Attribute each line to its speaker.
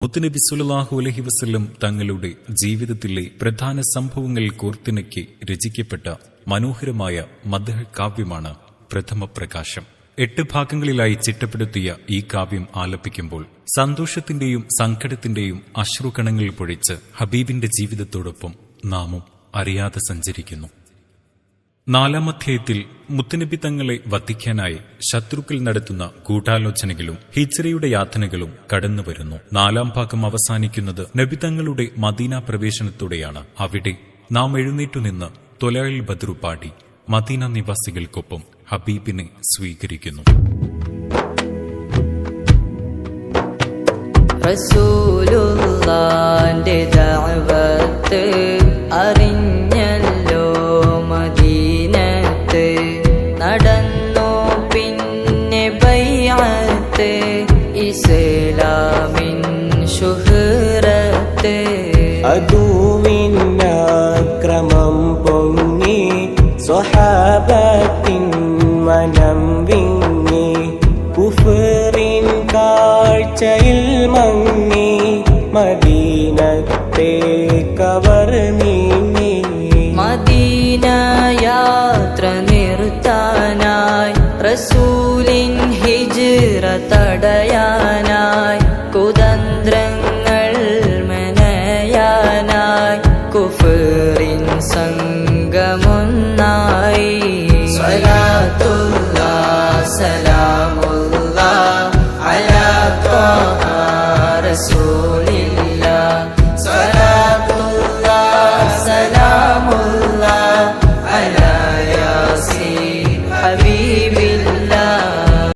Speaker 1: മുത്തുനബി സ്വല്ലല്ലാഹു അലൈഹി വസല്ലം തങ്ങളുടെ ജീവിതത്തിലെ പ്രധാന സംഭവങ്ങൾ കോർത്തിണക്കി രചിക്കപ്പെട്ട മനോഹരമായ മദ്ഹ് കാവ്യമാണ് പ്രഥമ പ്രകാശം. 8 ഭാഗങ്ങളിലായി ചിട്ടപ്പെടുത്തിയ ഈ കാവ്യം ആലപിക്കുമ്പോൾ സന്തോഷത്തിന്റെയും സങ്കടത്തിന്റെയും അശ്രുകണങ്ങൾ പൊഴിച്ച് ഹബീബിന്റെ ജീവിതത്തോടൊപ്പം നാമും അറിയാതെ സഞ്ചരിക്കുന്നു. 4-ാം അധ്യായത്തിൽ മുത്തുനബി തങ്ങളെ വധിക്കാനായി ശത്രുക്കൾ നടത്തുന്ന ഗൂഢാലോചനകളും ഹിജ്റയുടെ യാതനകളും കടന്നുവരുന്നു. 4-ാം ഭാഗം അവസാനിക്കുന്നത് നബി തങ്ങളുടെ മദീന പ്രവേശനത്തോടെയാണ്. അവിടെ നാം എഴുന്നേറ്റുനിന്ന് ത്വലഉൽ ബദ്ർ പാടി മദീന നിവാസികൾക്കൊപ്പം ഹബീബിനെ സ്വീകരിക്കുന്നു.
Speaker 2: റസൂലുള്ളാന്റെ ദഅവത്ത് അറിഞ്ഞല്ലോ മദീനത്ത്, നടന്നു പിന്നെ ബൈഅത്ത്, ഇസ്ലാമിൻ ശുഹ്റത്ത്.
Speaker 3: അദുവിന്നക്രമം പൊങ്ങി സ്വഹാബത്തിൻ മനം വിങ്ങി, കുഫ്റിൻ കാഴ്ചയിൽ മങ്ങി, മദീനത്തെ കവർ നീങ്ങി.
Speaker 2: മദീന യാത്ര നിർത്താനായി റസൂലിൻ ഹിജ്റ തടയാൻ